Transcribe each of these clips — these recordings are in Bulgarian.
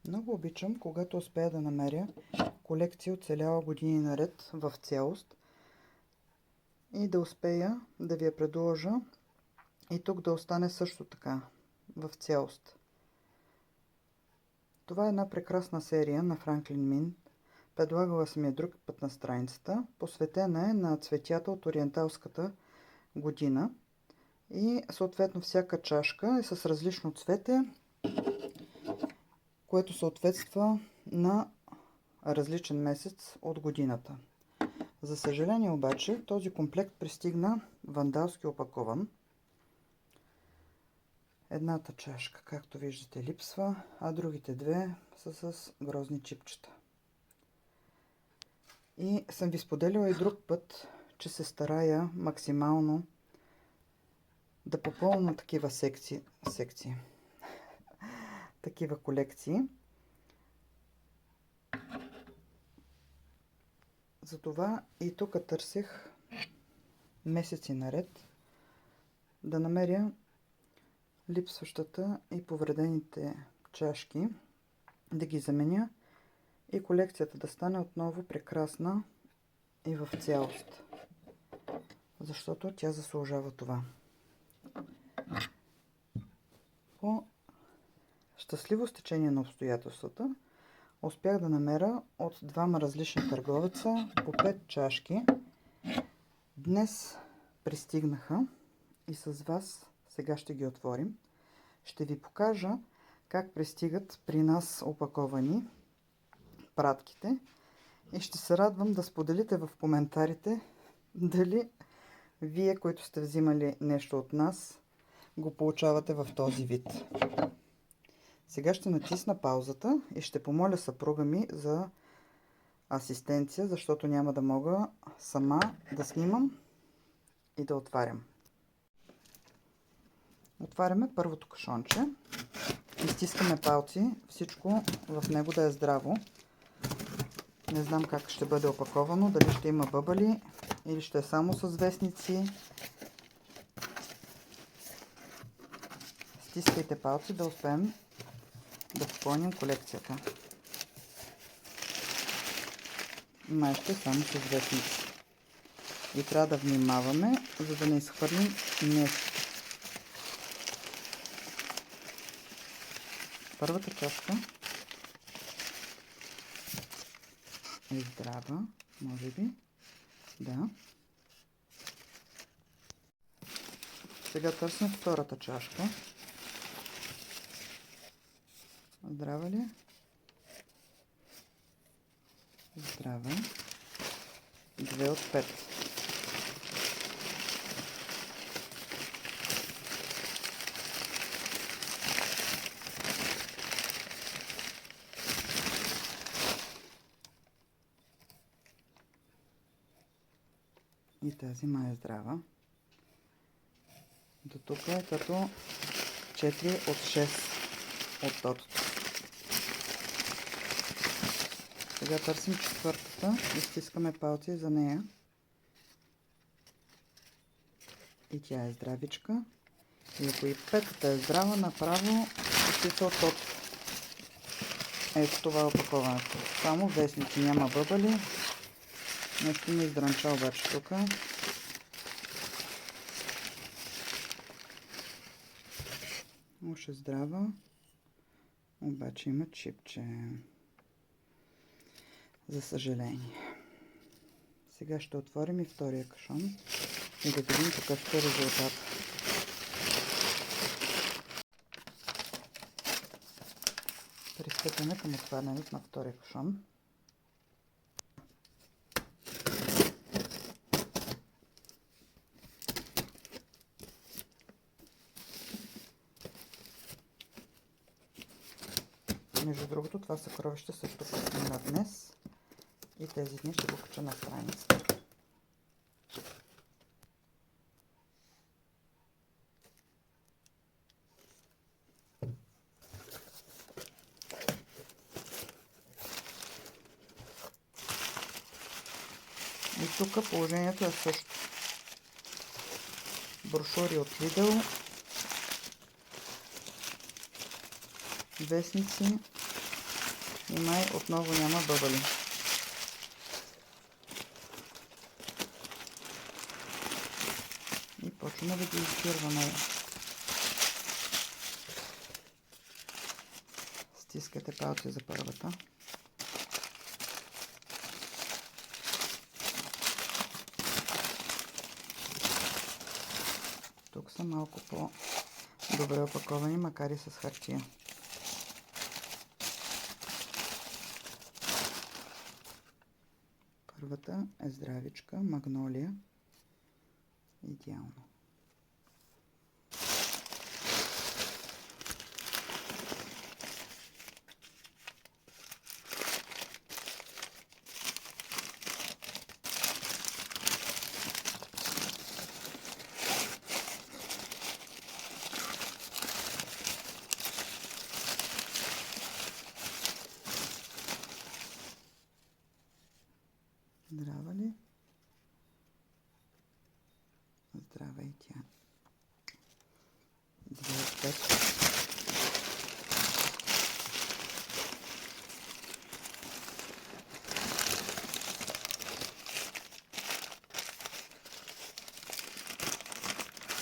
Много обичам, когато успея да намеря колекция оцеляла години наред в цялост и да успея да ви я предложа и тук да остане също така в цялост. Това е една прекрасна серия на Франклин Мин. Предлагала съм я друг път на страницата. Посветена е на цветята от ориенталската година. И съответно всяка чашка е с различно цвете, което съответства на различен месец от годината. За съжаление обаче, този комплект пристигна вандалски опакован. Едната чашка, както виждате, липсва, а другите две са с грозни чипчета. И съм ви споделила и друг път, че се старая максимално да попълна такива такива колекции. Затова и тук търсех месеци наред да намеря липсващата и повредените чашки, да ги заменя и колекцията да стане отново прекрасна и в цялост. Защото тя заслужава това. По щастливо стечение на обстоятелствата успях да намеря от двама различни търговеца по 5 чашки. Днес пристигнаха и с вас сега ще ги отворим. Ще ви покажа как пристигат при нас опаковани пратките и ще се радвам да споделите в коментарите дали вие, които сте взимали нещо от нас, го получавате в този вид. Сега ще натисна паузата и ще помоля съпруга ми за асистенция, защото няма да мога сама да снимам и да отварям. Отваряме първото кашонче. Изтискаме палци, всичко в него да е здраво. Не знам как ще бъде опаковано, дали ще има бъбали или ще е само с вестници. Стискайте палци да успеем да попълним колекцията. Май ще е само с вестници. И трябва да внимаваме, за да не изхвърлим нещо. Първата чашка е здрава, може би. Да. Сега търсим втората чашка. Здрава ли? Здрава. 2 от 5. И тази май е здрава. До тук е като 4 от 6 от тотото. Сега търсим четвъртата и стискаме палци за нея. И тя е здравичка. И ако и петата е здрава, направо честица от тото. Ето това е опаковането. Само вестници, няма бъбали. Нещо ми издранча обаче тук. Уж е здрава. Обаче има чипче. За съжаление. Сега ще отворим и втория кашон и да видим какъв ще е резултат. Пристъпваме към отварянето на втория кашон. Между другото, това съкровище също пътна днес и тези дни ще го кача на страницата. И тук положението е също. Брошури от Lidl, вестници И май отново няма бъбали. И почваме да ги изпирваме. Стискате палци за първата. Тук са малко по-добре опаковани, макар и с хартия. Първата е здравичка, магнолия. Идеално. Здрава ли? Здрава и тя. 2 от 5.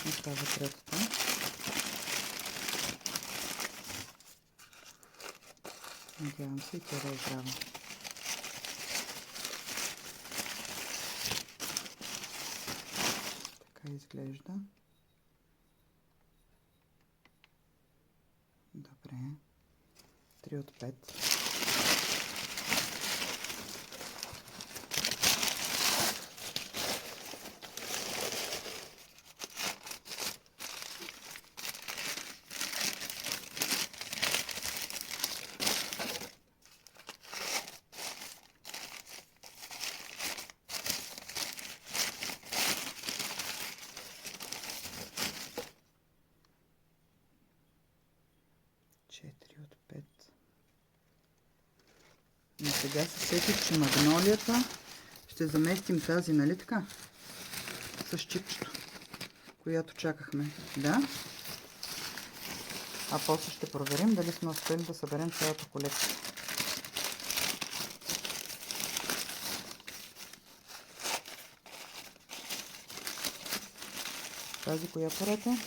Остава третата. Надявам се и тя да е здрава. Така изглежда. Добре. 3 от 5. От 5. И сега се сетих, че магнолията ще заместим тази, нали така? С чипчето, която чакахме. Да? А после ще проверим дали сме успели да съберем цялата колекция. Тази коя поред е?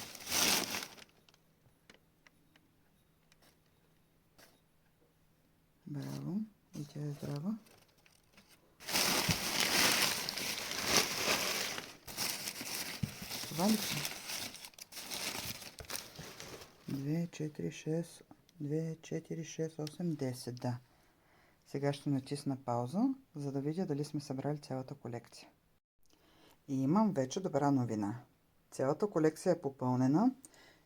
Браво. И тя е здрава. Това ли са? 2, 4, 6, 2, 4, 6, 8, 10, да. Сега ще натисна пауза, за да видя дали сме събрали цялата колекция. И имам вече добра новина. Цялата колекция е попълнена.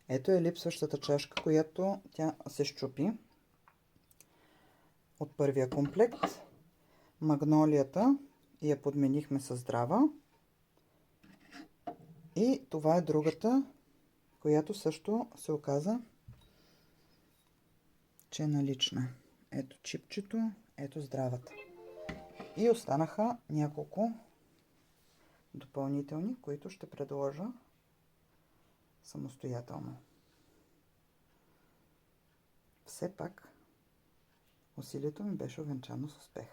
Ето е липсващата чашка, която тя се счупи от първия комплект. Магнолията я подменихме с здрава. И това е другата, която също се оказа, че е налична. Ето чипчето, ето здравата. И останаха няколко допълнителни, които ще предложа самостоятелно. Все пак усилието ми беше увенчано с успех.